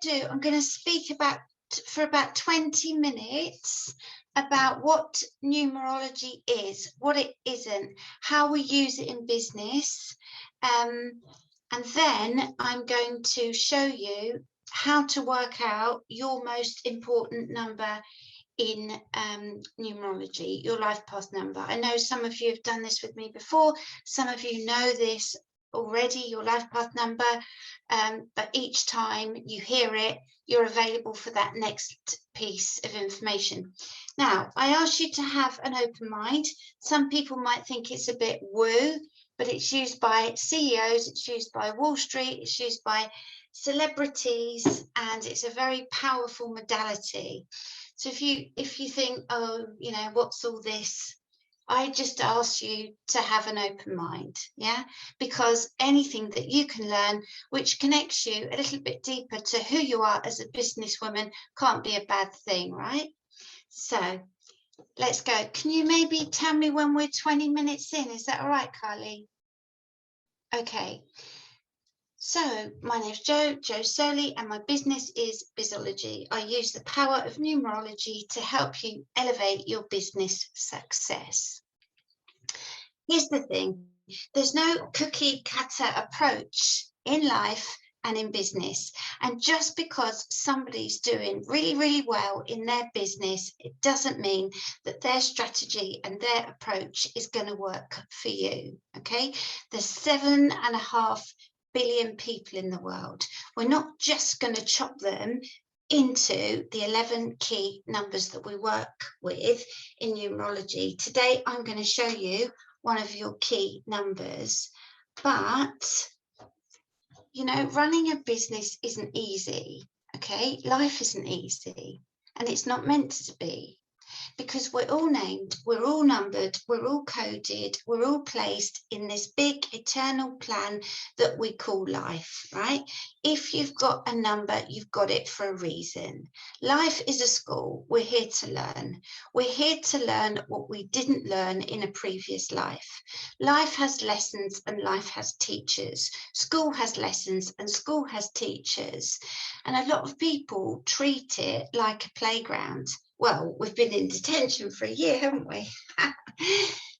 going to do, I'm going to speak for about 20 minutes about what numerology is, what it isn't, how we use it in business. And then I'm going to show you how to work out your most important number in numerology, your life path number. I know some of you have done this with me before. Some of you know this already, your life path number, but each time you hear it, you're available for that next piece of information. Now, I ask you to have an open mind. Some people might think it's a bit woo, but it's used by CEOs, it's used by Wall Street, it's used by celebrities, and it's a very powerful modality. So if you think, oh, you know, what's all this? I just ask you to have an open mind, yeah? Because anything that you can learn which connects you a little bit deeper to who you are as a businesswoman can't be a bad thing, right? So let's go. Can you maybe tell me when we're 20 minutes in? Is that all right, Carly? Okay. So my name's Jo Soley, and my business is Bizology. I use the power of numerology to help you elevate your business success. Here's the thing, there's no cookie cutter approach in life and in business. And just because somebody's doing really, really well in their business, it doesn't mean that their strategy and their approach is going to work for you, okay? There's 7.5 billion people in the world. We're not just going to chop them into the 11 key numbers that we work with in numerology. Today, I'm going to show you one of your key numbers, but you know, running a business isn't easy, okay? Life isn't easy, and it's not meant to be, because we're all named, we're all numbered, we're all coded, we're all placed in this big eternal plan that we call life, right? If you've got a number, you've got it for a reason. Life is a school. We're here to learn. We're here to learn what we didn't learn in a previous life. Life has lessons and life has teachers. School has lessons and school has teachers. And a lot of people treat it like a playground. Well, we've been in detention for a year, haven't we?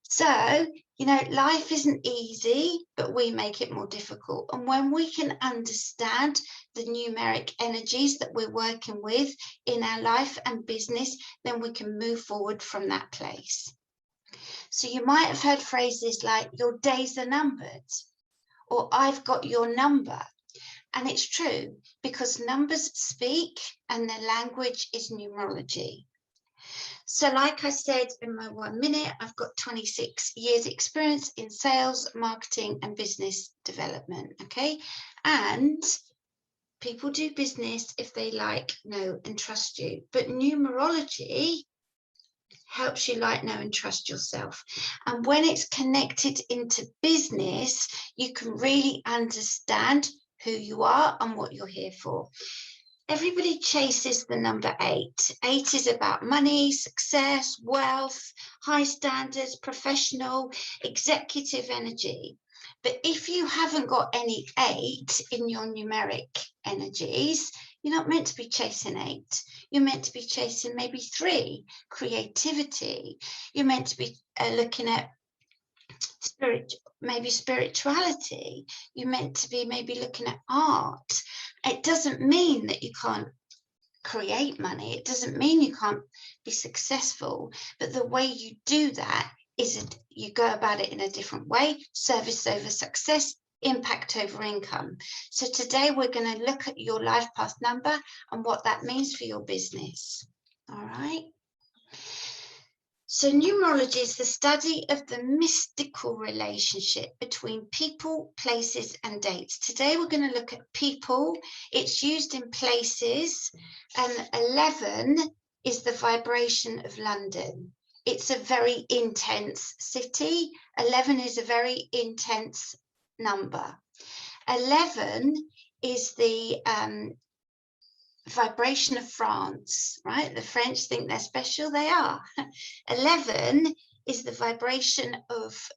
So, you know, life isn't easy, but we make it more difficult. And when we can understand the numeric energies that we're working with in our life and business, then we can move forward from that place. So you might have heard phrases like, your days are numbered, or I've got your number. And it's true, because numbers speak and their language is numerology. So like I said in my 1 minute, I've got 26 years experience in sales, marketing and business development, okay? And people do business if they like, know and trust you. But numerology helps you like, know and trust yourself. And when it's connected into business, you can really understand who you are and what you're here for. Everybody chases the number 8. 8 is about money, success, wealth, high standards, professional, executive energy. But if you haven't got any 8 in your numeric energies, you're not meant to be chasing 8. You're meant to be chasing maybe 3, creativity. You're meant to be looking at maybe spirituality. You're meant to be maybe looking at art. It doesn't mean that you can't create money. It doesn't mean you can't be successful. But the way you do that is you go about it in a different way. Service over success, impact over income. So today we're going to look at your life path number and what that means for your business. All right. So numerology is the study of the mystical relationship between people, places and dates. Today we're going to look at people. It's used in places, and 11 is the vibration of London. It's a very intense city. 11 is a very intense number. 11 is the vibration of France, right? The French think they're special, they are. 11 is the vibration of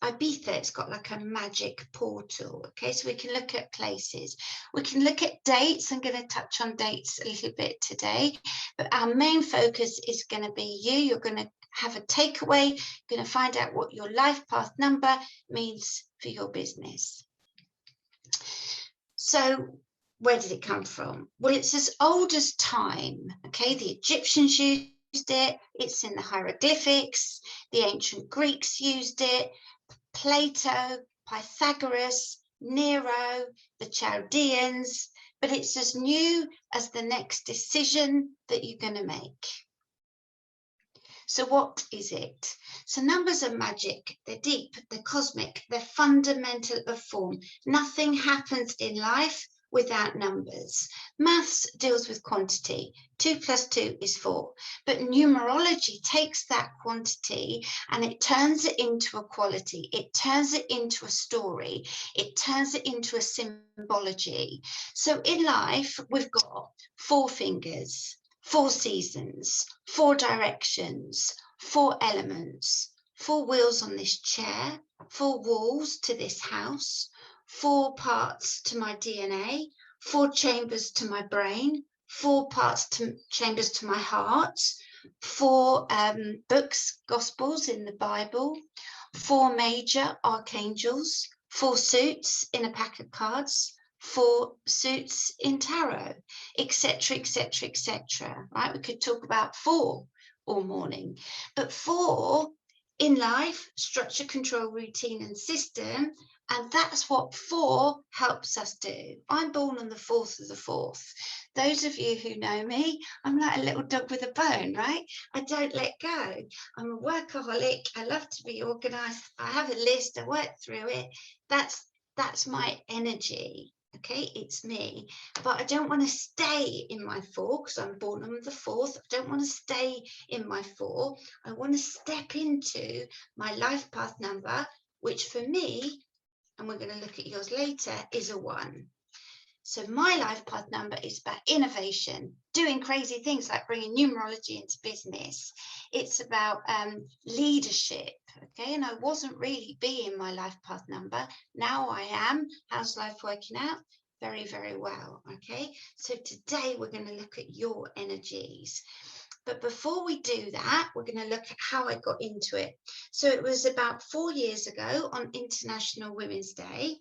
Ibiza, it's got like a magic portal. Okay, so we can look at places, we can look at dates. I'm going to touch on dates a little bit today, but our main focus is going to be you. You're going to have a takeaway, you're going to find out what your life path number means for your business. So where did it come from? Well, it's as old as time. Okay, the Egyptians used it, it's in the hieroglyphics, the ancient Greeks used it, Plato, Pythagoras, Nero, the Chaldeans, but it's as new as the next decision that you're going to make. So what is it? So numbers are magic, they're deep, they're cosmic, they're fundamental of form. Nothing happens in life without numbers. Maths deals with quantity. 2 + 2 is 4. But numerology takes that quantity and it turns it into a quality. It turns it into a story. It turns it into a symbology. So in life, we've got 4 fingers, 4 seasons, 4 directions, 4 elements, 4 wheels on this chair, 4 walls to this house, 4 parts to my DNA, 4 chambers to my brain, 4 chambers to my heart, 4 books, gospels in the Bible, 4 major archangels, 4 suits in a pack of cards, 4 suits in tarot, etc., etc., etc. Right? We could talk about 4 all morning, but 4 in life: structure, control, routine, and system. And that's what 4 helps us do. I'm born on the 4th of the 4th. Those of you who know me, I'm like a little dog with a bone, right? I don't let go. I'm a workaholic. I love to be organized. I have a list. I work through it. That's my energy. Okay, it's me, but I don't want to stay in my 4 because I'm born on the 4th. I don't want to stay in my 4. I want to step into my life path number, which for me, and we're going to look at yours later, is a 1. So my life path number is about innovation, doing crazy things like bringing numerology into business. It's about leadership, okay? And I wasn't really being my life path number. Now I am. How's life working out? Very, very well, okay? So today we're going to look at your energies. But before we do that, we're going to look at how I got into it. So it was about 4 years ago on International Women's Day,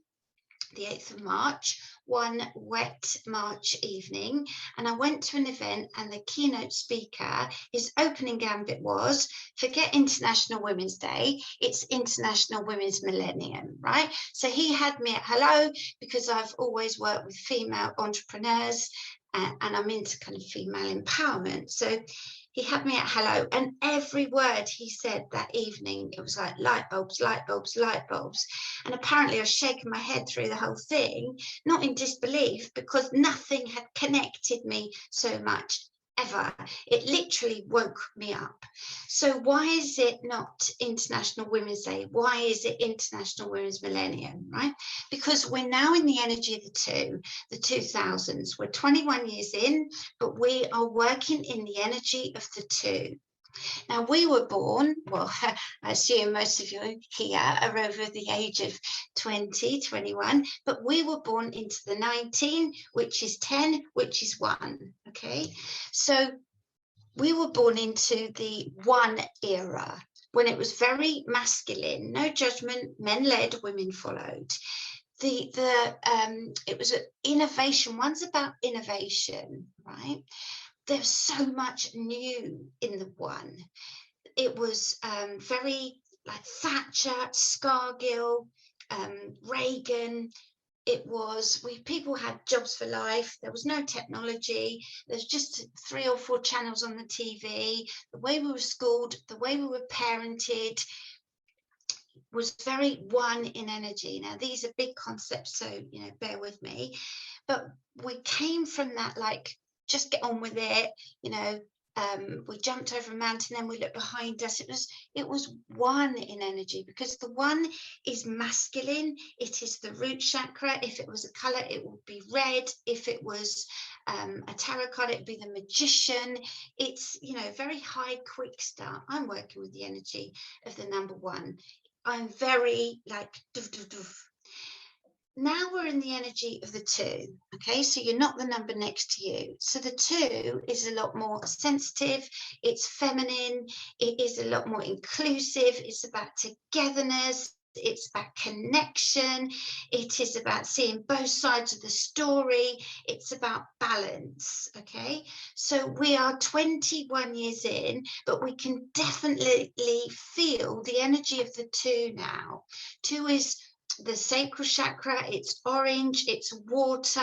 the 8th of March, one wet March evening, and I went to an event, and the keynote speaker, his opening gambit was, forget International Women's Day, it's International Women's Millennium, right? So he had me at hello, because I've always worked with female entrepreneurs and I'm into kind of female empowerment. So he had me at hello, and every word he said that evening, it was like light bulbs, light bulbs, light bulbs. And apparently I was shaking my head through the whole thing, not in disbelief, because nothing had connected me so much ever. It literally woke me up. So why is it not International Women's Day? Why is it International Women's Millennium, right? Because we're now in the energy of the 2000s. We're 21 years in, but we are working in the energy of the 2. Now, we were born, well, I assume most of you here are over the age of 20, 21, but we were born into the 19, which is 10, which is 1, okay? So we were born into the 1 era, when it was very masculine, no judgment, men led, women followed. It was an innovation. One's about innovation, right? There's so much new in the 1. It was very like Thatcher, Scargill, Reagan. It was, people had jobs for life. There was no technology. There's just 3 or 4 channels on the TV. The way we were schooled, the way we were parented was very 1 in energy. Now, these are big concepts, so, you know, bear with me. But we came from that, like, just get on with it, you know. We jumped over a mountain, then we looked behind us. It was 1 in energy, because the 1 is masculine. It is the root chakra. If it was a color, it would be red. If it was a tarot card, it would be the magician. It's, you know, very high, quick start. I'm working with the energy of the number 1. I'm very like doof, doof, doof. Now we're in the energy of the 2, okay? So you're not the number next to you. So the 2 is a lot more sensitive, it's feminine, it is a lot more inclusive, it's about togetherness, it's about connection, it is about seeing both sides of the story, it's about balance, okay? So we are 21 years in, but we can definitely feel the energy of the 2 now. 2 is the sacral chakra, it's orange, it's water.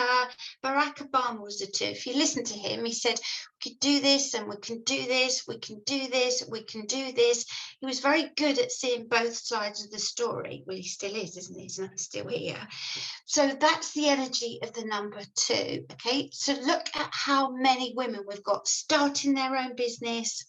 Barack Obama was a 2. If you listen to him, he said, we could do this and we can do this, we can do this, we can do this. He was very good at seeing both sides of the story. Well, he still is, isn't he? He's not still here. So that's the energy of the number 2, okay? So look at how many women we've got starting their own business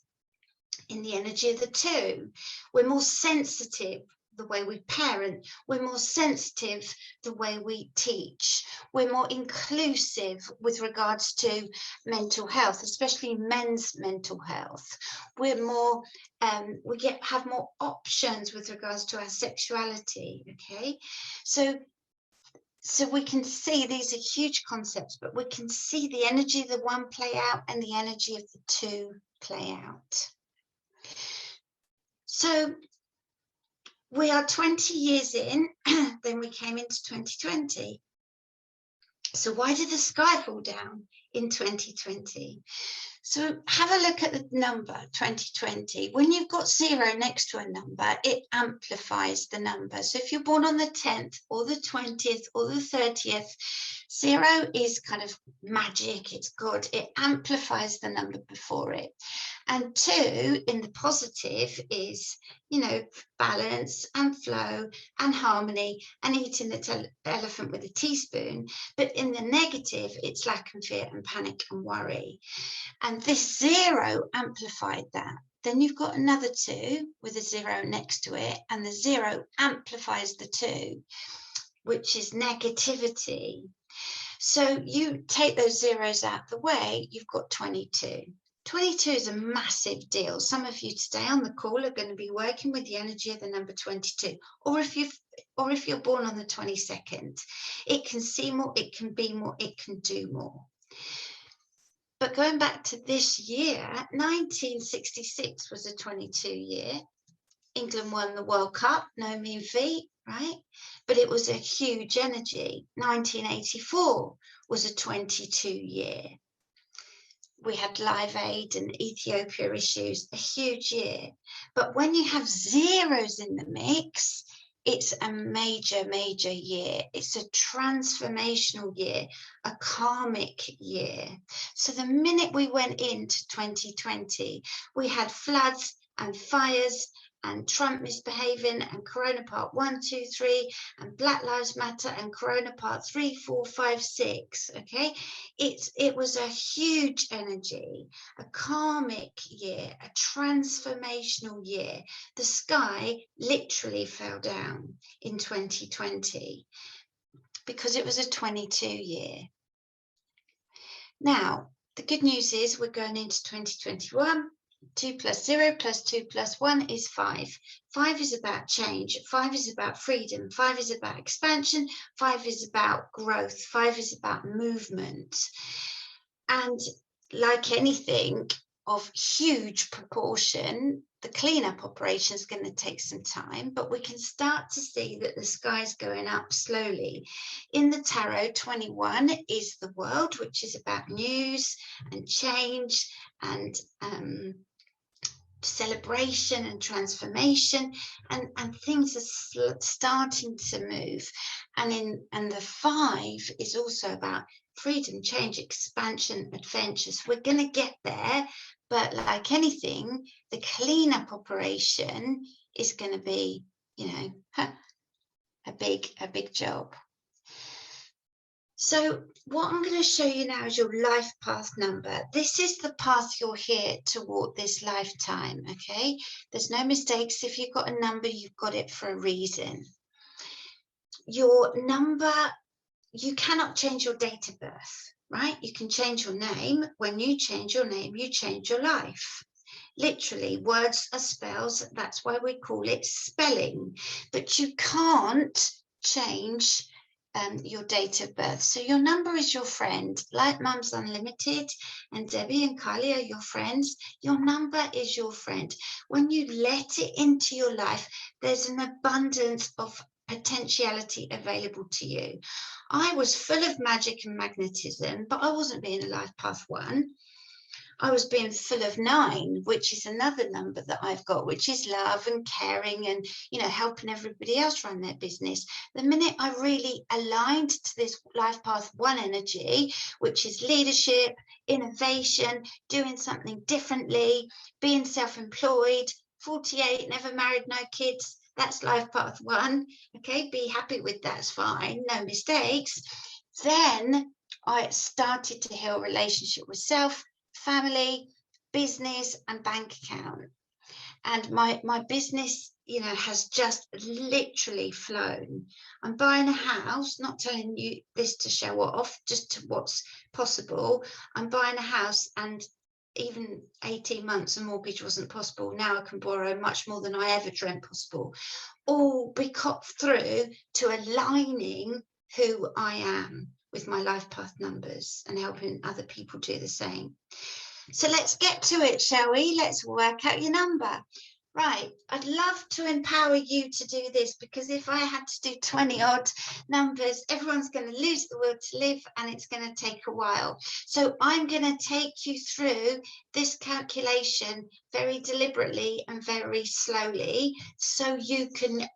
in the energy of the 2. We're more sensitive the way we parent, we're more sensitive the way we teach, we're more inclusive with regards to mental health, especially men's mental health. We're more have more options with regards to our sexuality, okay? So we can see these are huge concepts, but we can see the energy of the 1 play out and the energy of the 2 play out. So we are 20 years in, then we came into 2020. So why did the sky fall down in 2020? So have a look at the number 2020. When you've got 0 next to a number, it amplifies the number. So if you're born on the 10th or the 20th or the 30th, 0 is kind of magic, it's good. It amplifies the number before it. And 2 in the positive is, you know, balance and flow and harmony and eating the elephant with a teaspoon. But in the negative, it's lack and fear and panic and worry. And this 0 amplified that. Then you've got another 2 with a 0 next to it, and the 0 amplifies the 2, which is negativity. So you take those zeros out the way, you've got 22. 22 is a massive deal. Some of you today on the call are going to be working with the energy of the number 22, or if you're born on the 22nd, it can see more, it can be more, it can do more. But going back to this year, 1966 was a 22 year. England won the World Cup, no mean feat, right? But it was a huge energy. 1984 was a 22 year. We had Live Aid and Ethiopia issues, a huge year. But when you have zeros in the mix, it's a major, major year. It's a transformational year, a karmic year. So the minute we went into 2020, we had floods and fires and Trump misbehaving and Corona Part 1, 2, 3 and Black Lives Matter and Corona Part 3, 4, 5, 6. Okay, it was a huge energy, a karmic year, a transformational year. The sky literally fell down in 2020 because it was a 22 year. Now, the good news is we're going into 2021. 2 plus 0 plus 2 plus 1 is 5. 5 is about change. 5 is about freedom. 5 is about expansion. 5 is about growth. 5 is about movement. And like anything of huge proportion, the cleanup operation is going to take some time, but we can start to see that the sky's going up slowly. In the tarot, 21 is the world, which is about news and change and celebration and transformation, and things are starting to move. And the 5 is also about freedom, change, expansion, adventures. We're going to get there, but like anything, the cleanup operation is going to be, you know, a big job. So what I'm going to show you now is your life path number. This is the path you're here to walk this lifetime, okay? There's no mistakes. If you've got a number, you've got it for a reason. Your number, you cannot change your date of birth, right? You can change your name. When you change your name, you change your life. Literally, words are spells. That's why we call it spelling. But you can't change your date of birth. So your number is your friend. Like Mums Unlimited and Debbie and Kylie are your friends. Your number is your friend. When you let it into your life, there's an abundance of potentiality available to you. I was full of magic and magnetism, but I wasn't being a life path 1. I was being full of 9, which is another number that I've got, which is love and caring and, you know, helping everybody else run their business. The minute I really aligned to this life path 1 energy, which is leadership, innovation, doing something differently, being self-employed, 48, never married, no kids, that's life path 1. Okay, be happy with that's fine, no mistakes. Then I started to heal relationship with self, family, business, and bank account. And my business, you know, has just literally flown. I'm buying a house, not telling you this to show off, just to what's possible. I'm buying a house, and even 18 months a mortgage wasn't possible. Now I can borrow much more than I ever dreamt possible. All because through to aligning who I am with my life path numbers and helping other people do the same. So let's get to it, shall we? Let's work out your number. Right, I'd love to empower you to do this, because if I had to do 20 odd numbers, everyone's going to lose the will to live, and it's going to take a while. So I'm going to take you through this calculation very deliberately and very slowly, so you can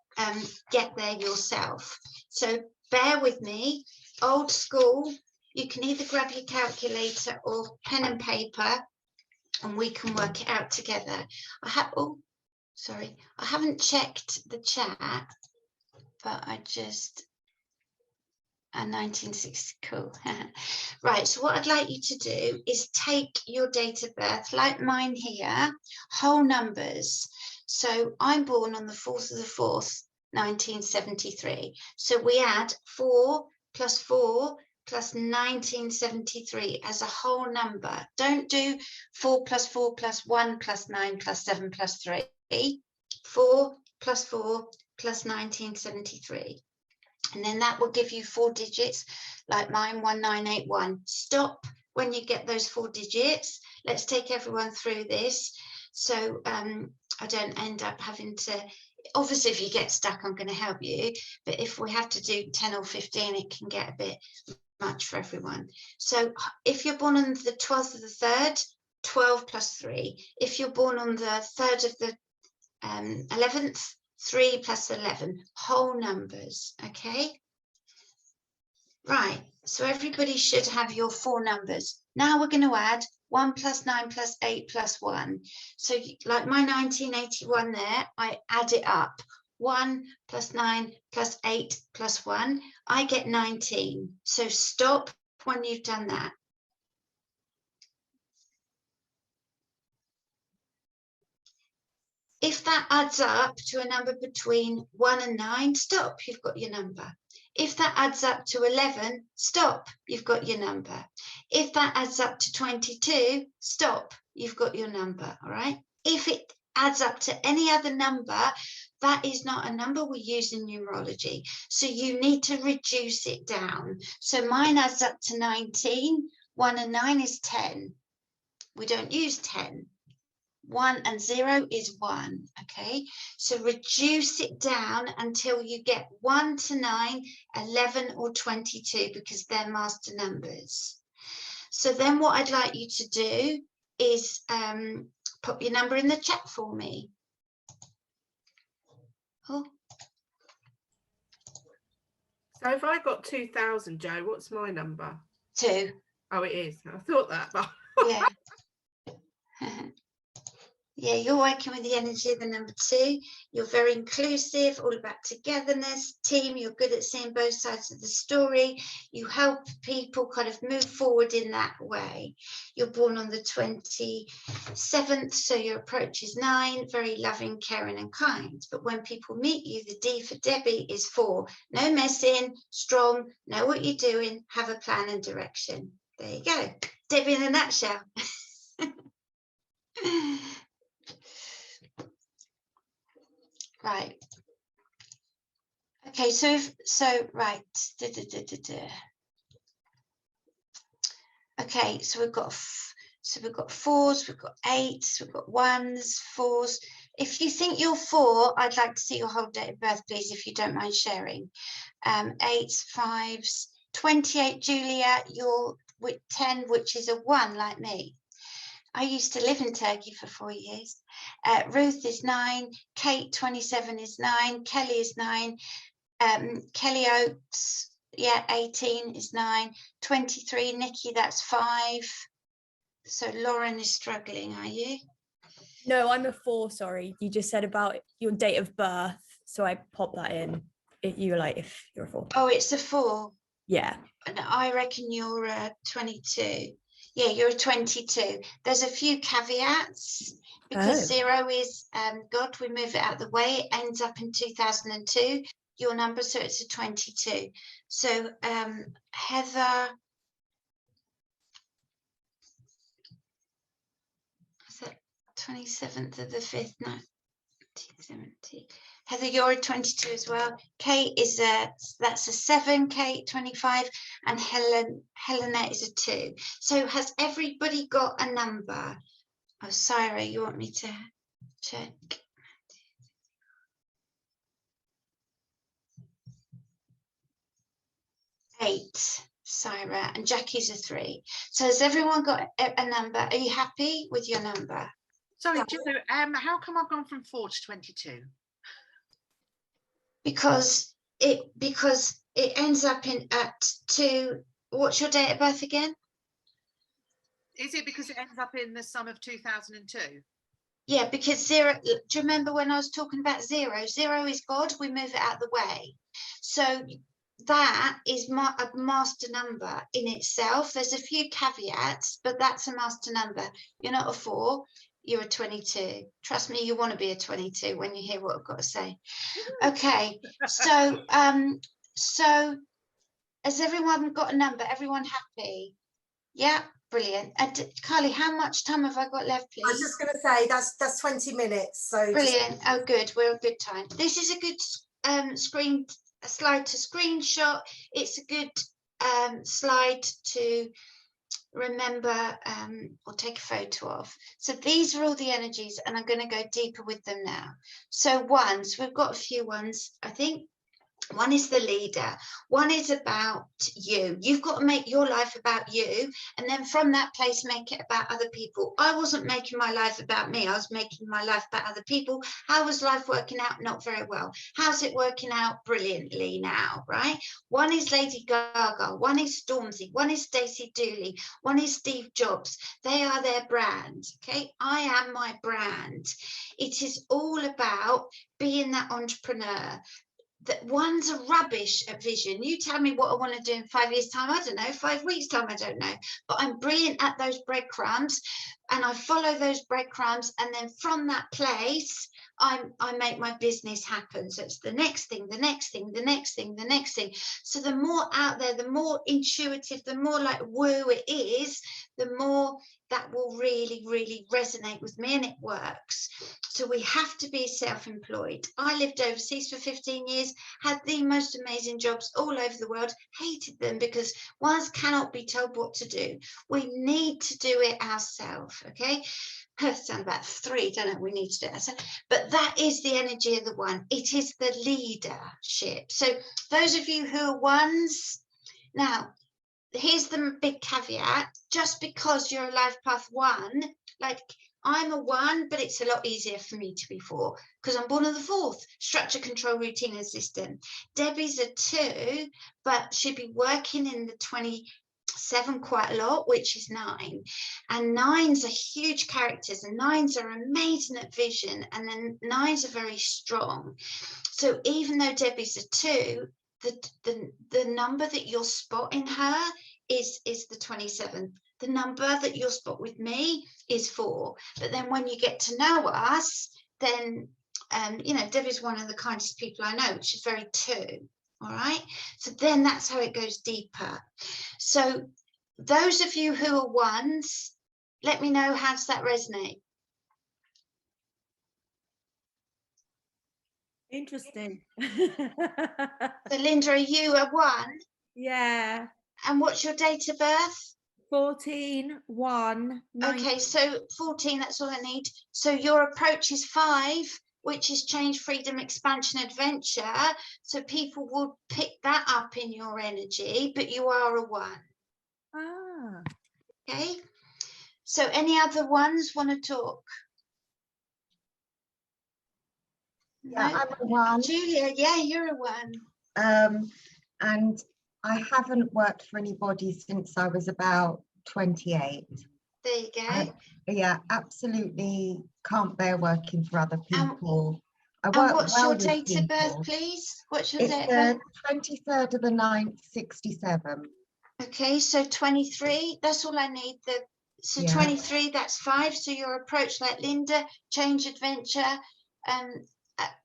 get there yourself. So bear with me. Old school, you can either grab your calculator or pen and paper, and we can work it out together. I haven't checked the chat, but I just, 1960, cool. Right, so what I'd like you to do is take your date of birth, like mine here, whole numbers. So I'm born on the 4th of the 4th, 1973. So we add 4 plus 4 plus 1973 as a whole number. Don't do 4 plus 4 plus 1 plus 9 plus 7 plus 3. 4 plus 4 plus 1973. And then that will give you 4 digits, like mine, 1981. Stop when you get those 4 digits. Let's take everyone through this, so I don't end up having to, obviously if you get stuck, I'm going to help you, but if we have to do 10 or 15, it can get a bit much for everyone. So if you're born on the 12th of the 3rd, 12 plus 3. If you're born on the 3rd of the 11th, 3 plus 11, whole numbers. Okay, right, so everybody should have your 4 numbers. Now we're going to add 1 plus 9 plus 8 plus 1. So like my 1981 there, I add it up. 1 plus 9 plus 8 plus 1, I get 19. So stop when you've done that. If that adds up to a number between 1 and 9, stop, you've got your number. If that adds up to 11, stop, you've got your number. If that adds up to 22, stop, you've got your number, all right? If it adds up to any other number, that is not a number we use in numerology. So you need to reduce it down. So mine adds up to 19. 1 and 9 is 10. We don't use 10. 1 and 0 is 1. Okay, so reduce it down until you get 1 to 9, 11 or 22, because they're master numbers. So then what I'd like you to do is put your number in the chat for me. Oh. So if I got 2000, Jo, what's my number? 2. Oh, it is. I thought that, but yeah. Yeah, you're working with the energy of the number 2. You're very inclusive, all about togetherness, team. You're good at seeing both sides of the story. You help people kind of move forward in that way. You're born on the 27th, so your approach is 9, very loving, caring and kind. But when people meet you, the D for Debbie is 4. No messing, strong, know what you're doing, have a plan and direction. There you go. Debbie in a nutshell. Right. Okay, so right. Okay, so we've got fours, we've got eights, we've got ones, fours. If you think you're 4, I'd like to see your whole date of birth, please, if you don't mind sharing. 8s, 5s, 28, Julia, you're with 10, which is a 1, like me. I used to live in Turkey for 4 years. Ruth is 9, Kate, 27, is 9, Kelly is 9, Kelly Oates, yeah, 18 is 9, 23, Nikki, that's 5. So Lauren is struggling, are you? No, I'm a 4, sorry. You just said about your date of birth, so I popped that in. If you're a 4. Oh, it's a 4. Yeah. And I reckon you're a 22. Yeah, you're a 22. There's a few caveats because 0 is God, we move it out of the way. It ends up in 2002, your number, so it's a 22. So Heather, is that 27th of the 5th? No, 1970. Heather, you're a 22 as well. Kate is that's a 7, Kate, 25, and Helena is a 2. So has everybody got a number? Oh, Syra, you want me to check? Eight, Syra, and Jackie's a 3. So has everyone got a number? Are you happy with your number? Sorry, Jo, how come I've gone from 4 to 22? Because it ends up at 2. What's your date of birth again? Is it because it ends up in the sum of 2002? Yeah, because 0, do you remember when I was talking about 0? 0 is God, we move it out of the way. So that is a master number in itself. There's a few caveats, but that's a master number. You're not a 4, you're a 22. Trust me, you want to be a 22 when you hear what I've got to say. Okay, so so has everyone got a number? Everyone happy? Yeah, brilliant. And Carly, how much time have I got left, please? I was just going to say that's 20 minutes. So brilliant. Oh, good. We're a good time. This is a good slide to screenshot. It's a good slide to remember or take a photo of. So these are all the energies, and I'm going to go deeper with them now. So ones, we've got a few ones, I think. One is the leader. One is about you. You've got to make your life about you, and then from that place make it about other people. I wasn't making my life about me. I was making my life about other people. How was life working out? Not very well. How's it working out? Brilliantly now, right? One is Lady Gaga. One is Stormzy. One is Stacey Dooley. One is Steve Jobs. They are their brand, okay? I am my brand. It is all about being that entrepreneur. That one's a rubbish at vision. You tell me what I want to do in 5 years' time, I don't know, 5 weeks' time, I don't know. But I'm brilliant at those breadcrumbs, and I follow those breadcrumbs, and then from that place, I make my business happen. So it's the next thing, the next thing, the next thing, the next thing. So the more out there, the more intuitive, the more like woo it is, the more that will really, really resonate with me, and it works. So we have to be self-employed. I lived overseas for 15 years, had the most amazing jobs all over the world, hated them because ones cannot be told what to do. We need to do it ourselves, okay? I sound about 3, don't know, we need to do it ourselves. But that is the energy of the one. It is the leadership. So those of you who are ones, now, here's the big caveat. Just because you're a life path 1, like I'm a 1, but it's a lot easier for me to be 4 because I'm born of the 4th, structure, control, routine, and system. Debbie's a 2, but she'd be working in the 27 quite a lot, which is 9. And 9s are huge characters, and 9s are amazing at vision, and then 9s are very strong. So even though Debbie's a 2, the number that you'll spot in her is the 27. The number that you'll spot with me is 4. But then when you get to know us, then you know, Debbie's one of the kindest people I know. She's very 2. All right. So then that's how it goes deeper. So those of you who are ones, let me know, how does that resonate? Interesting. So Linda, are you a 1? Yeah. And what's your date of birth? 14/1. Okay, so 14, that's all I need. So your approach is 5, which is change, freedom, expansion, adventure. So people will pick that up in your energy, but you are a 1. Ah. Okay. So any other ones want to talk? Yeah, No? I'm a 1. Julia, yeah, you're a 1. And I haven't worked for anybody since I was about 28. There you go. Yeah, absolutely can't bear working for other people. I And work what's well your with date of birth, people. please? What's your It's date of birth? the 23rd of the 9th, 67. Okay, so 23, that's all I need. So Yeah. 23, that's 5. So your approach, like Linda, change, adventure,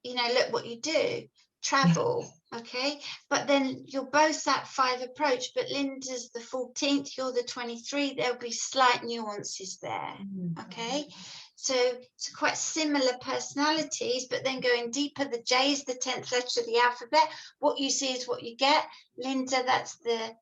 you know, look what you do, travel, okay? But then you're both that 5 approach, but Linda's the 14th, you're the 23. There'll be slight nuances there, okay? So it's quite similar personalities, but then going deeper, the J is the 10th letter of the alphabet. What you see is what you get. Linda, that's the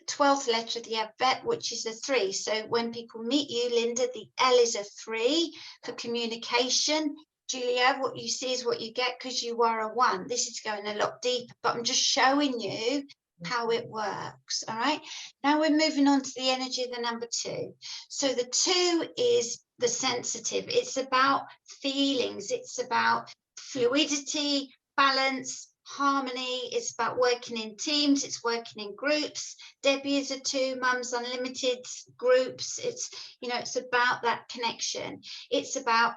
12th letter of the alphabet, which is a 3. So when people meet you, Linda, the L is a 3 for communication. Julia, what you see is what you get because you are a 1. This is going a lot deeper, but I'm just showing you how it works. All right. Now we're moving on to the energy of the number 2. So the 2 is the sensitive. It's about feelings. It's about fluidity, balance, harmony. It's about working in teams. It's working in groups. Debbie is a 2, Mums Unlimited groups. It's, you know, it's about that connection. It's about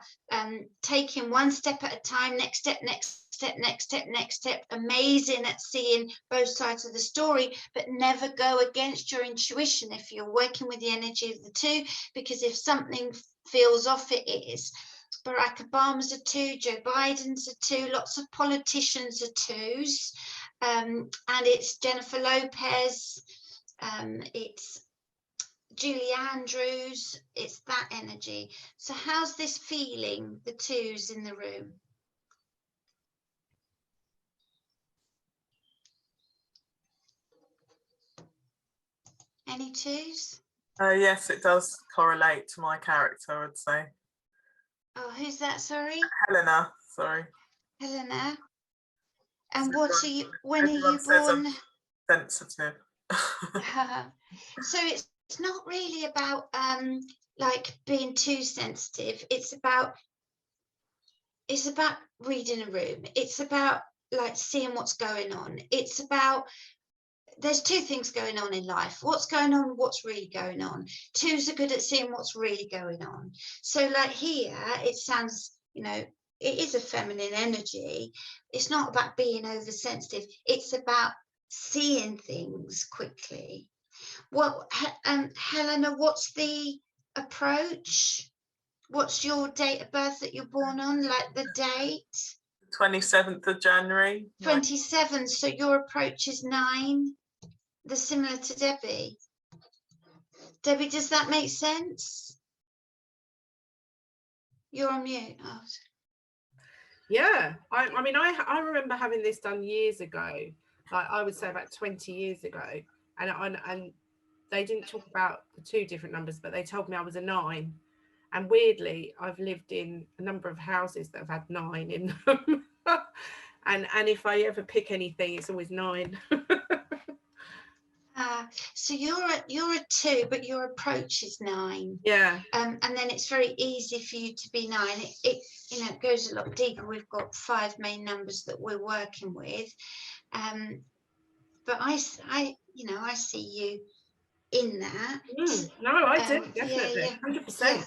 taking one step at a time, next step, next step, next step, next step. Amazing at seeing both sides of the story, but never go against your intuition if you're working with the energy of the 2, because if something feels off, it is. Barack Obama's a 2, Joe Biden's a 2, lots of politicians are 2s, and it's Jennifer Lopez, it's Julie Andrews, it's that energy. So how's this feeling, the 2s in the room? Any 2s? Yes, it does correlate to my character, I would say. Oh, who's that? Sorry, Helena, sorry. Helena. And So what are you? When are everyone you says I'm born? sensitive. So it's not really about like being too sensitive. It's about reading a room. It's about like seeing what's going on. It's about, there's 2 things going on in life. What's going on, what's really going on. 2s are good at seeing what's really going on. So like here, it sounds, you know, it is a feminine energy. It's not about being oversensitive. It's about seeing things quickly. Well, Helena, what's the approach? What's your date of birth that you're born on, like the date? 27th of January. 27, so your approach is 9. They're similar to Debbie. Debbie, does that make sense? You're on mute. Oh. Yeah, I mean, I remember having this done years ago, like I would say about 20 years ago, and they didn't talk about the 2 different numbers, but they told me I was a 9. And weirdly, I've lived in a number of houses that have had 9 in them. and if I ever pick anything, it's always 9. So you're a 2, but your approach is 9. Yeah. And then it's very easy for you to be 9. It you know, it goes a lot deeper. We've got 5 main numbers that we're working with. But I you know, I see you in that. No, I do, definitely. Yeah, 100%.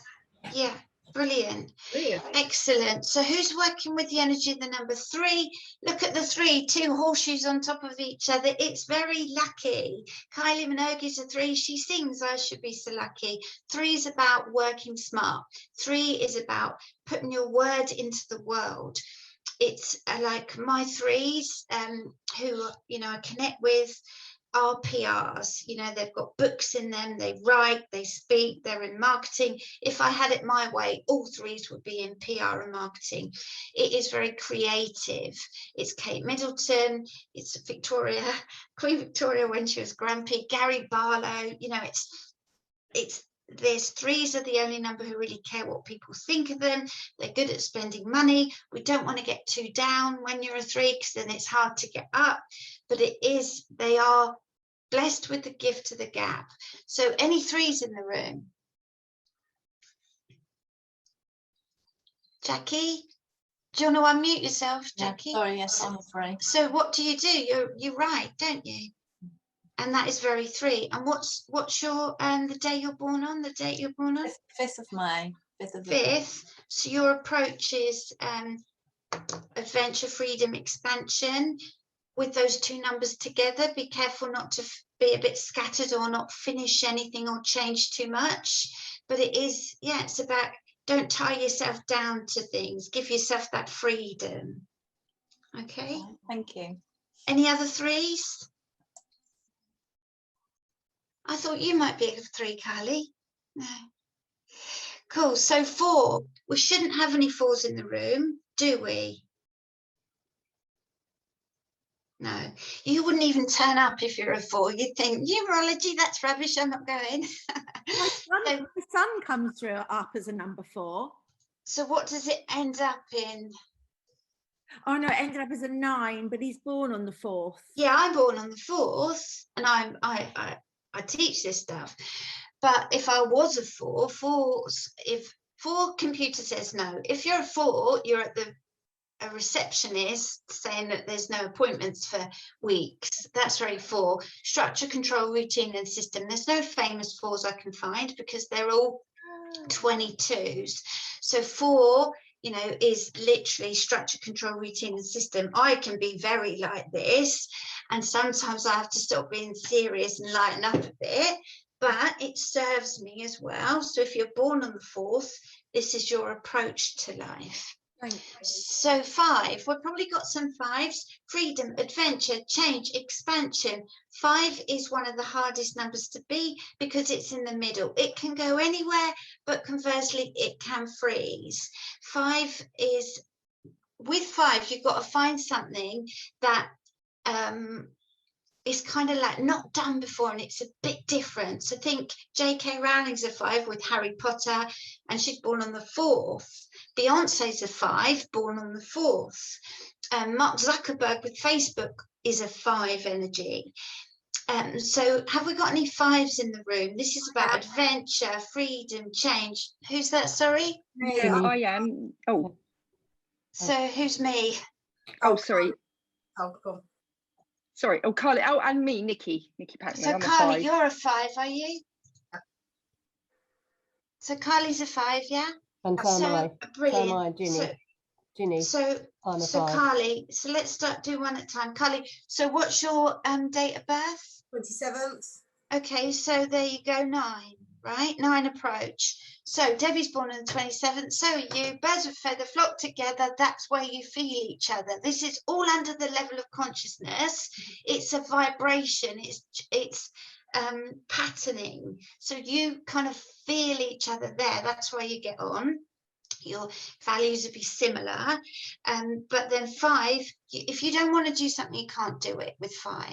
Yeah, brilliant. Brilliant. Excellent. So who's working with the energy of the number 3? Look at the 3, 2 horseshoes on top of each other. It's very lucky. Kylie Minogue is a 3. She sings I Should Be So Lucky. 3 is about working smart. 3 is about putting your word into the world. It's like my 3s who, you know, I connect with. are PRs. You know, they've got books in them, they write, they speak, they're in marketing. If I had it my way, all threes would be in PR and marketing. It is very creative. It's Kate Middleton, it's Victoria, Queen Victoria when she was grumpy, Gary Barlow. You know, there's threes are the only number who really care what people think of them. They're good at spending money. We don't want to get too down when you're a three, because then it's hard to get up. But they are blessed with the gift of the gap. So any threes in the room? Jackie, do you want to unmute yourself, Jackie? Yeah, sorry, yes, I'm afraid. So what do? You write, don't you? And that is very three. And what's your the day you're born on? The date you're born on? 5th of May. 5th of the 5th. So your approach is adventure, freedom, expansion. With those two numbers together, be careful not to be a bit scattered or not finish anything or change too much. But it is, yeah, it's about, don't tie yourself down to things. Give yourself that freedom. Okay. Thank you. Any other threes? I thought you might be a three, Kylie. No. Cool. So 4. We shouldn't have any 4s in the room, do we? No. You wouldn't even turn up if you're a 4. You'd think, numerology, that's rubbish, I'm not going. My son comes through up as a number 4. So what does it end up in? Oh no, it ended up as a 9, but he's born on the 4th. Yeah, I'm born on the 4th, and I teach this stuff. But if I was a 4, if 4 computer says no, if you're a 4, you're at a receptionist saying that there's no appointments for weeks. That's very 4. Structure, control, routine, and system. There's no famous 4s I can find because they're all 22s. So 4, you know, is literally structure, control, routine, and system. I can be very like this, and sometimes I have to stop being serious and lighten up a bit, but it serves me as well. So if you're born on the 4th, this is your approach to life. So 5, we've probably got some 5s. Freedom, adventure, change, expansion. 5 is one of the hardest numbers to be because it's in the middle. It can go anywhere, but conversely, it can freeze. 5 is, with 5, you've got to find something that is kind of like not done before, and it's a bit different. So think J.K. Rowling's a 5 with Harry Potter, and she's born on the 4th. Beyonce's a 5, born on the 4th. Mark Zuckerberg with Facebook is a 5 energy. So have we got any 5s in the room? This is about adventure, freedom, change. Who's that? Sorry? Yeah, I am. Oh. So who's me? Oh, sorry. Oh, go on. Sorry. Oh, Carly. Oh, and me, Nikki Packman. So Carly, you're a 5, are you? So Carly's a 5, yeah? And so brilliant. So am I, Ginny. So Carly, so let's do one at a time. Carly, so what's your date of birth? 27th. Okay, so there you go, 9, right? 9 approach. So Debbie's born on the 27th, so are you. Birds of a feather flock together, that's where you feel each other. This is all under the level of consciousness. It's a vibration, it's patterning. So you kind of feel each other there, that's where you get on. Your values will be similar, but then 5, if you don't want to do something, you can't do it with 5.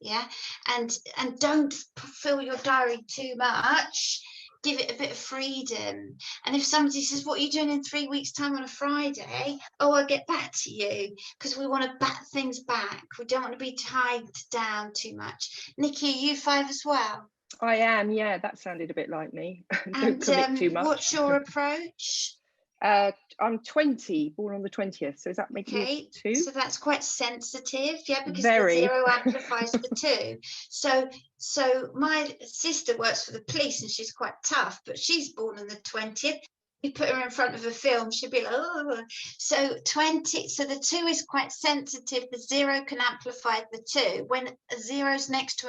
Yeah, and don't fill your diary too much. Give it a bit of freedom. And if somebody says, what are you doing in 3 weeks time on a Friday? Oh, I'll get back to you, because we want to bat things back. We don't want to be tied down too much. Nikki, are you 5 as well? I am, yeah, that sounded a bit like me. Don't And commit too much. what's your approach? I'm 20, born on the 20th, so does that make me 2? So that's quite sensitive, yeah, because Very. the 0 amplifies the 2. So my sister works for the police and she's quite tough, but she's born on the 20th. You put her in front of a film, she'd be like, oh. So 20, so the 2 is quite sensitive. The 0 can amplify the 2. When a 0 is next to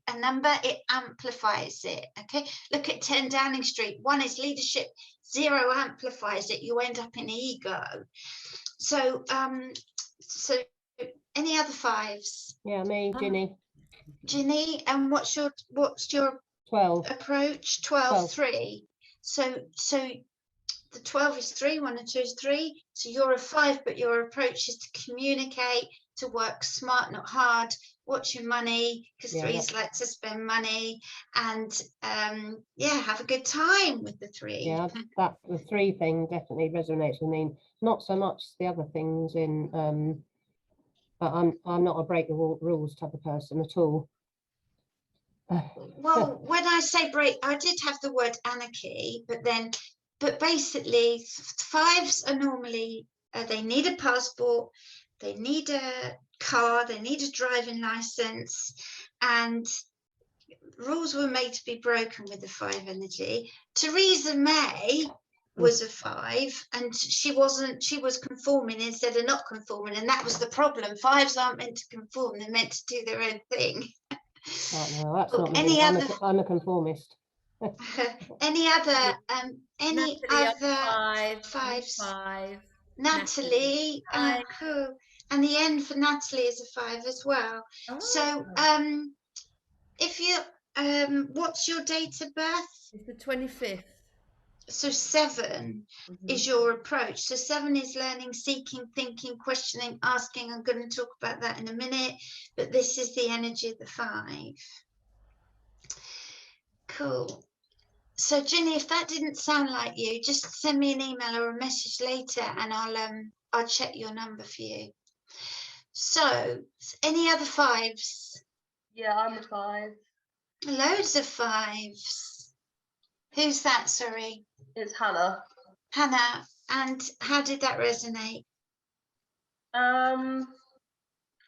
a number, it amplifies it. Okay, look at 10 Downing Street. 1 is leadership, 0 amplifies it. You end up in ego. So so any other 5s? Yeah, me, Ginny. Ginny, and what's your 12. approach? 12, 3. So the 12 is 3, 1 and 2 is 3. So you're a 5, but your approach is to communicate, to work smart, not hard. Watch your money, because 3s like to spend money, and have a good time with the 3. Yeah, that the 3 thing definitely resonates with me. Not so much the other things in, but I'm not a break the rules type of person at all. Well, when I say break, I did have the word anarchy, but basically 5s are normally they need a passport, they need a car, they need a driving license, and rules were made to be broken with the 5 energy. Theresa May was a 5, and she was conforming instead of not conforming, and that was the problem. 5s aren't meant to conform, they're meant to do their own thing. No, that's not me. I'm a conformist. Any other Natalie, 5s? 5. Natalie, cool. And the end for Natalie is a 5 as well. Oh. So if you what's your date of birth? It's the 25th. So 7 is your approach. So 7 is learning, seeking, thinking, questioning, asking. I'm going to talk about that in a minute, but this is the energy of the 5. Cool. So Ginny, if that didn't sound like you, just send me an email or a message later, and I'll check your number for you. So any other 5s? Yeah, I'm a 5. Loads of 5s. Who's that? Sorry. It's Hannah. Hannah. And how did that resonate? I'm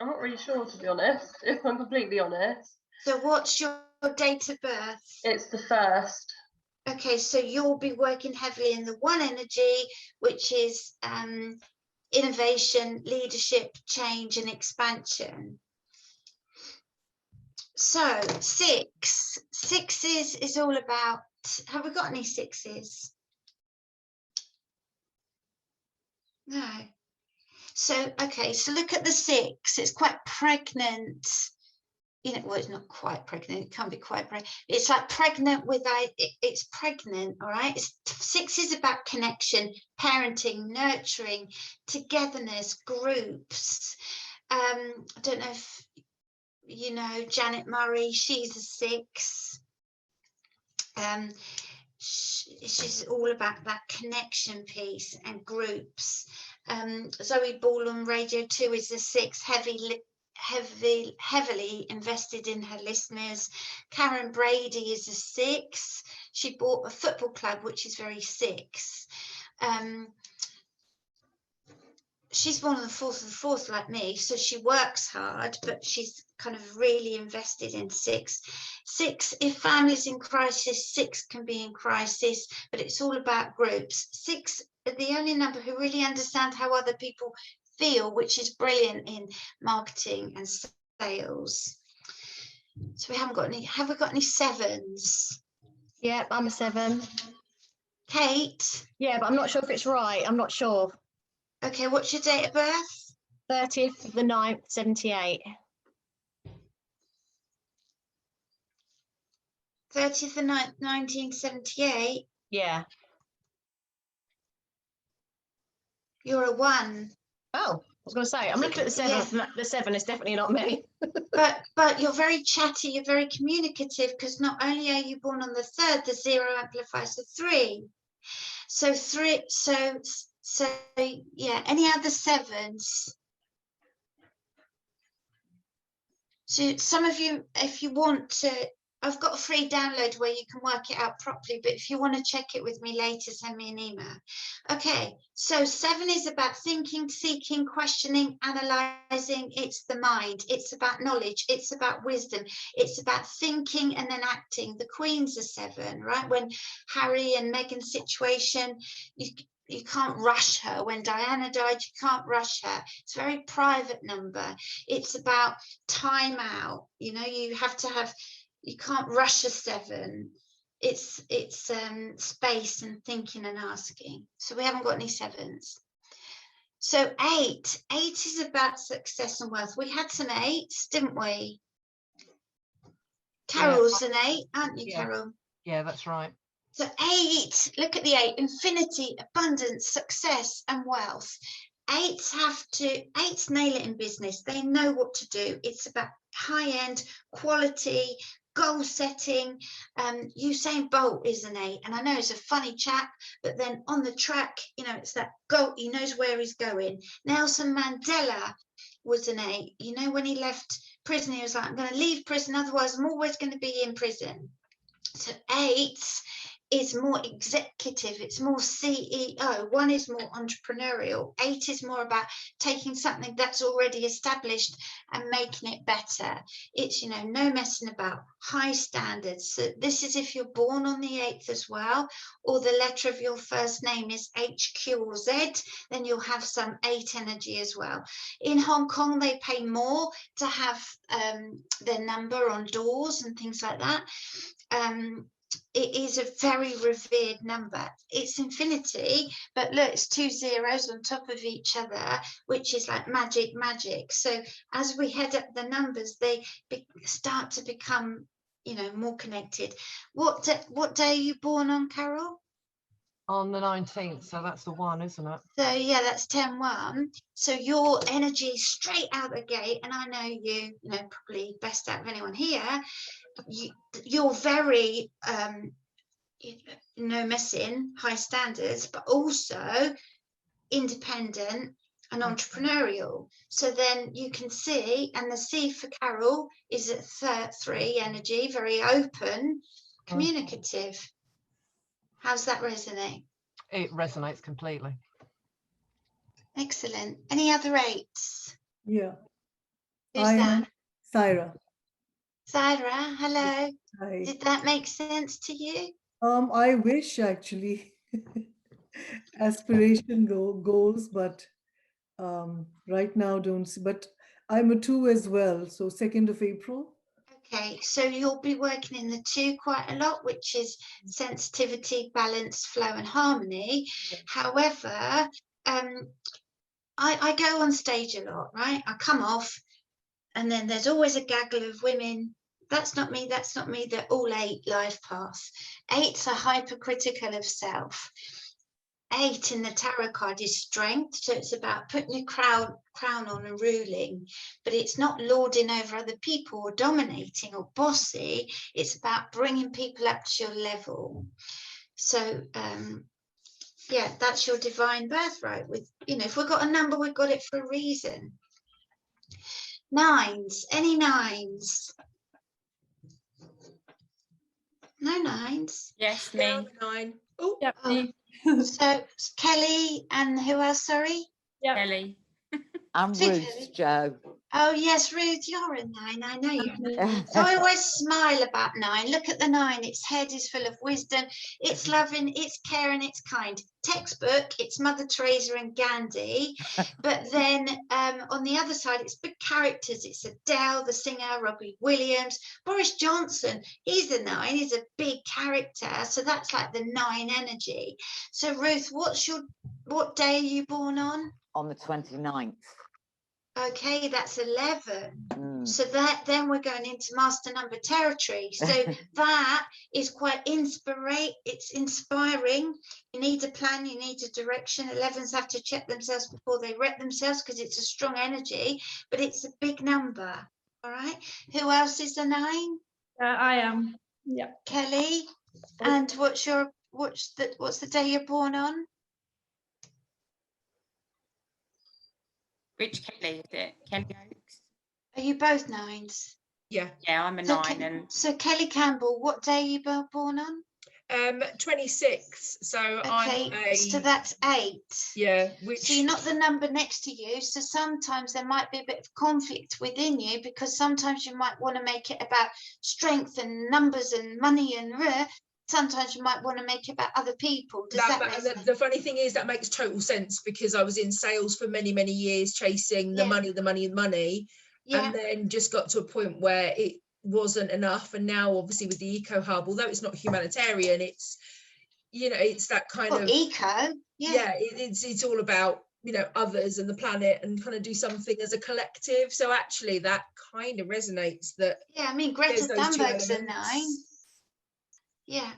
not really sure, to be honest, if I'm completely honest. So what's your date of birth? It's the 1st. Okay, so you'll be working heavily in the 1 energy, which is innovation, leadership, change, and expansion. So 6. 6s is all about, have we got any 6s? No. So, okay, so look at the 6. It's quite pregnant. You know, well, it's not quite pregnant. It can't be quite pregnant. It's like pregnant with, it's pregnant, all right? 6 is about connection, parenting, nurturing, togetherness, groups. I don't know if you know Janet Murray, she's a 6. She's all about that connection piece and groups. Zoe Ball on Radio 2 is a 6, heavily invested in her listeners. Karen Brady is a 6. She bought a football club, which is very 6. She's born on the 4th of the 4th like me, so she works hard, but she's kind of really invested in 6. 6, if family's in crisis, 6 can be in crisis, but it's all about groups. 6 are the only number who really understand how other people feel, which is brilliant in marketing and sales. So we haven't got any, have we got any 7s? Yep, I'm a 7. Kate? Yeah, but I'm not sure if it's right. I'm not sure. Okay, what's your date of birth? 30th of the 9th, 78. 30th of the 9th, 1978? Yeah. You're a 1. Oh, I was going to say, I'm looking at the 7. Yeah. The 7 is definitely not me. but you're very chatty, you're very communicative, because not only are you born on the 3rd, the 0 amplifies the 3. So 3, so yeah, any other 7s? So some of you, if you want to, I've got a free download where you can work it out properly, but if you want to check it with me later, send me an email. Okay, so 7 is about thinking, seeking, questioning, analysing. It's the mind. It's about knowledge. It's about wisdom. It's about thinking and then acting. The Queen's a 7, right? When Harry and Meghan's situation, you can't rush her. When Diana died, you can't rush her. It's a very private number. It's about time out. You know, you can't rush a 7. It's space and thinking and asking. So we haven't got any 7s. So 8 is about success and wealth. We had some 8s, didn't we? Carol's an 8, aren't you, Yeah. Carol? Yeah, that's right. So 8, look at the 8, infinity, abundance, success and wealth. 8s nail it in business. They know what to do. It's about high-end quality, goal setting. Usain Bolt is an 8, and I know he's a funny chap, but then on the track, you know, it's that goal, he knows where he's going. Nelson Mandela was an 8. You know, when he left prison, he was like, I'm going to leave prison, otherwise I'm always going to be in prison. So 8 is more executive, it's more CEO. 1 is more entrepreneurial. 8 is more about taking something that's already established and making it better. It's, you know, no messing about, high standards. So this is if you're born on the 8th as well, or the letter of your first name is H, Q or Z, then you'll have some 8 energy as well. In Hong Kong, they pay more to have their number on doors and things like that. It is a very revered number. It's infinity, but look, it's 2 zeros on top of each other, which is like magic. So as we head up the numbers, they start to become, you know, more connected. What day are you born on, Carol? On the 19th, so that's the 1, isn't it? So yeah, that's 10-1. So your energy is straight out the gate, and I know you know, probably best out of anyone here. You're very no messing, high standards, but also independent and entrepreneurial. So then you can see, and the C for Carol is at 3 energy, very open, communicative. How's that resonate? It resonates completely. Excellent. Any other 8s? Yeah. Who's that? Syra. Syra, hello. Hi. Did that make sense to you? I wish actually aspiration goals, but right now don't see. But I'm a 2 as well, so 2nd of April. Okay, so you'll be working in the 2 quite a lot, which is sensitivity, balance, flow, and harmony. However, I go on stage a lot, right? I come off, and then there's always a gaggle of women. That's not me, that's not me. They're all 8 life paths. 8s are hypercritical of self. 8 in the tarot card is strength, so it's about putting your crown on and ruling, but it's not lording over other people or dominating or bossy. It's about bringing people up to your level. So yeah, that's your divine birthright. With, you know, if we've got a number, we've got it for a reason. 9s, any 9s? No 9s? Yes, me. 9. Oh, yep, me. So Kelly and who else? Sorry, Kelly. I'm Ruth, Joe. Oh yes, Ruth, you're a 9. I know you're. So I always smile about 9. Look at the 9. Its head is full of wisdom. It's loving. It's caring. It's kind. Textbook. It's Mother Teresa and Gandhi. But then on the other side, it's big characters. It's Adele, the singer, Robbie Williams, Boris Johnson. He's a 9. He's a big character. So that's like the 9 energy. So Ruth, what day are you born on? On the 29th. Okay, that's 11. So then we're going into master number territory. So that is quite it's inspiring. You need a plan, you need a direction. 11s have to check themselves before they wreck themselves because it's a strong energy, but it's a big number. All right. Who else is a 9? I am. Yeah. Kelly. And what's the day you're born on? Which Kelly is it? Kelly Oakes? Are you both 9s? Yeah. Yeah, I'm a 9. So Kelly Campbell, what day are you born on? 26. So okay, so that's 8. Yeah. So you're not the number next to you. So sometimes there might be a bit of conflict within you, because sometimes you might want to make it about strength and numbers and money and sometimes you might want to make it about other people. The funny thing is that makes total sense, because I was in sales for many years, chasing the money, yeah. And then just got to a point where it wasn't enough. And now obviously with the eco hub, although it's not humanitarian, it's, you know, it's that kind of eco. Yeah, it's all about you know, others and the planet, and kind of do something as a collective. So actually that kind of resonates. That, yeah, I mean, Greta those two Thunberg's a 9. elements. Yeah,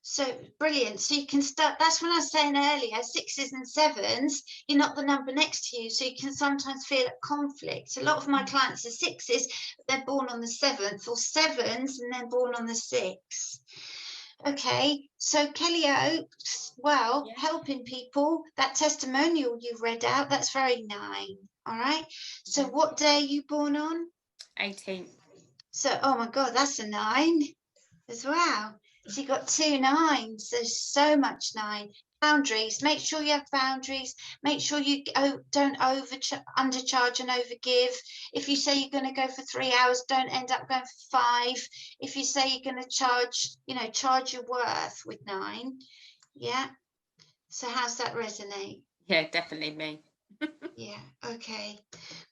so brilliant. So you can start, that's when I was saying earlier, 6s and 7s, you're not the number next to you, so you can sometimes feel at conflict. A lot of my clients are 6s, but they're born on the 7th, or 7s and then born on the 6th. Okay, so Kelly Oakes, well, helping people, that testimonial you've read out, that's very 9. All right, so what day are you born on? 18th. So, oh my God, that's a 9 as well. So you got 2 9s. There's so much 9. Boundaries. Make sure you have boundaries. Make sure you don't undercharge and overgive. If you say you're going to go for 3 hours, don't end up going for 5. If you say you're going to charge, you know, charge your worth with 9. Yeah. So how's that resonate? Yeah, definitely me. Yeah. Okay.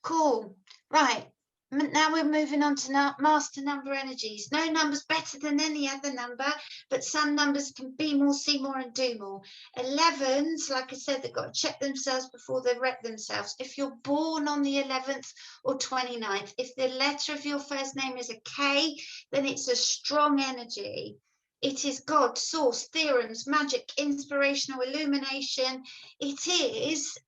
Cool. Right. Now we're moving on to master number energies. No number's better than any other number, but some numbers can be more, see more, and do more. 11s, like I said, they've got to check themselves before they wreck themselves. If you're born on the 11th or 29th, if the letter of your first name is a K, then it's a strong energy. It is God, source, theorems, magic, inspirational, illumination. It is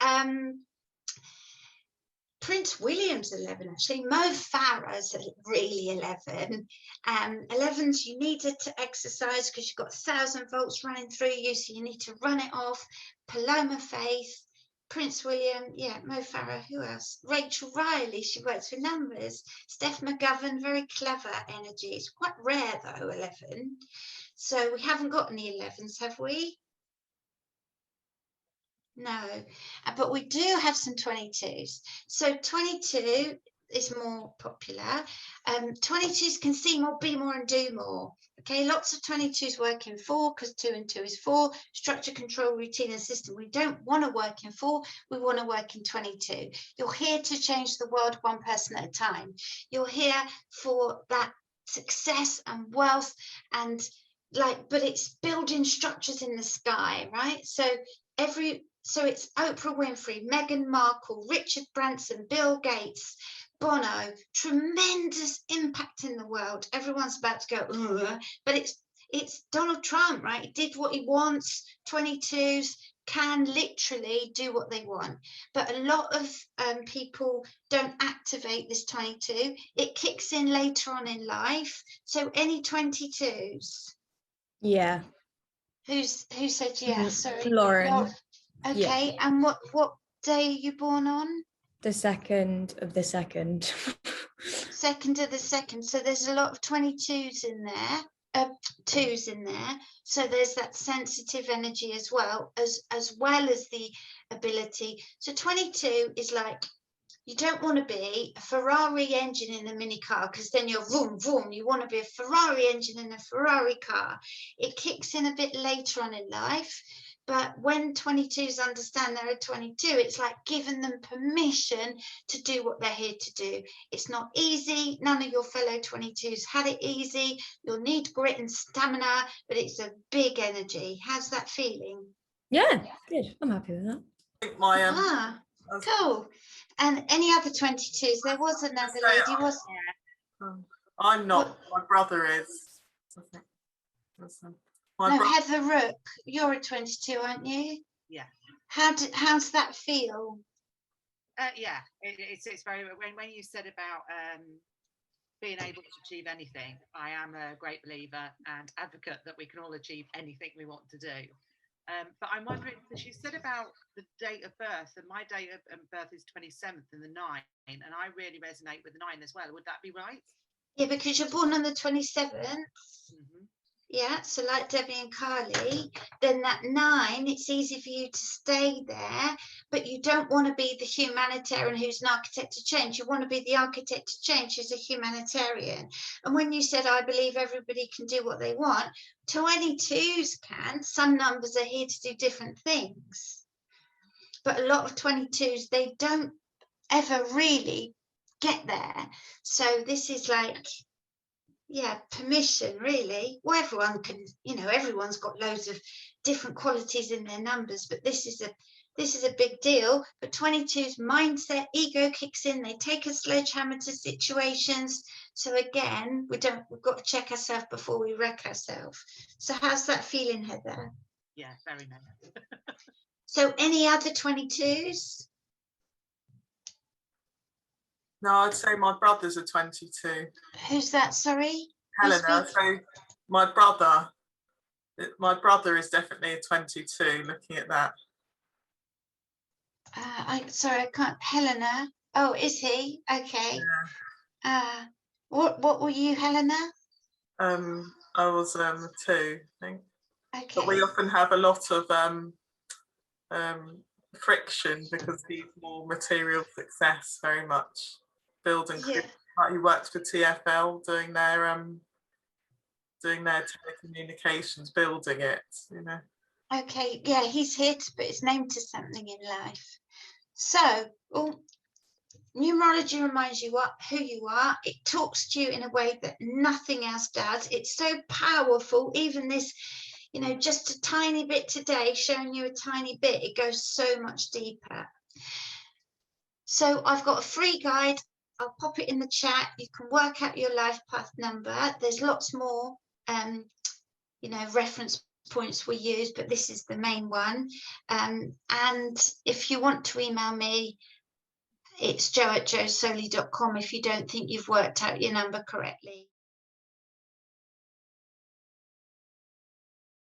Prince William's 11, actually. Mo Farah's really 11. 11s, you need it to exercise because you've got 1,000 volts running through you, so you need to run it off. Paloma Faith, Prince William, yeah, Mo Farah, who else? Rachel Riley, she works with numbers. Steph McGovern, very clever energy. It's quite rare though, 11. So we haven't got any 11s, have we? No, but we do have some 22s. So 22 is more popular. 22s can see more, be more, and do more. Okay, lots of 22s work in 4 because 2 and 2 is 4. Structure, control, routine, and system. We don't want to work in 4. We want to work in 22. You're here to change the world one person at a time. You're here for that success and wealth and but it's building structures in the sky, right? So it's Oprah Winfrey, Meghan Markle, Richard Branson, Bill Gates, Bono, tremendous impact in the world. Everyone's about to go, ugh, but it's Donald Trump, right? He did what he wants. 22s can literally do what they want. But a lot of people don't activate this 22. It kicks in later on in life. So any 22s? Yeah. Who said yes? Sorry. Lauren. Okay, yeah. And what day are you born on? The 2nd of the 2nd. 2nd of the 2nd. So there's a lot of 22s in there, 2s in there. So there's that sensitive energy as well as the ability. So 22 is like, you don't want to be a Ferrari engine in a mini car because then you're vroom, vroom. You want to be a Ferrari engine in a Ferrari car. It kicks in a bit later on in life. But when 22s understand they're a 22, it's like giving them permission to do what they're here to do. It's not easy. None of your fellow 22s had it easy. You'll need grit and stamina, but it's a big energy. How's that feeling? Yeah, good. I'm happy with that. Cool. And any other 22s? There was another lady, wasn't there? I'm not. My brother is. Heather Rook, you're a 22, aren't you? Yeah. How's that feel? Yeah, it's very, when you said about being able to achieve anything, I am a great believer and advocate that we can all achieve anything we want to do. But I'm wondering, because you said about the date of birth, and my date of birth is 27th and the 9, and I really resonate with the 9 as well. Would that be right? Yeah, because you're born on the 27th. Mm-hmm. Yeah, so like Debbie and Carly, then that 9, it's easy for you to stay there, but you don't want to be the humanitarian who's an architect of change. You want to be the architect of change who's a humanitarian. And when you said, I believe everybody can do what they want, 22s can. Some numbers are here to do different things. But a lot of 22s, they don't ever really get there. So this is like, yeah, permission, really. Well, everyone can, everyone's got loads of different qualities in their numbers, but this is this is a big deal, but 22's mindset, ego kicks in, they take a sledgehammer to situations. So again, we've got to check ourselves before we wreck ourselves. So how's that feeling, Heather? Yeah, very nice. So any other 22s? No, I'd say my brother's a 22. Who's that, sorry? Helena. So my brother is definitely a 22, looking at that. Sorry, I can't. Helena. Oh, is he? Okay. Yeah. What were you, Helena? I was 2, I think. Okay. But we often have a lot of friction because he's more material success, very much building. Yeah. Like he works for TfL doing their telecommunications, building it, you know. Okay, yeah, he's here to put his name to something in life. So, numerology reminds you who you are. It talks to you in a way that nothing else does. It's so powerful. Even this, you know, just a tiny bit today, showing you a tiny bit, it goes so much deeper. So I've got a free guide. I'll pop it in the chat. You can work out your life path number. There's lots more, you know, reference points we use, but this is the main one. And if you want to email me, it's joe@joesoley.com if you don't think you've worked out your number correctly.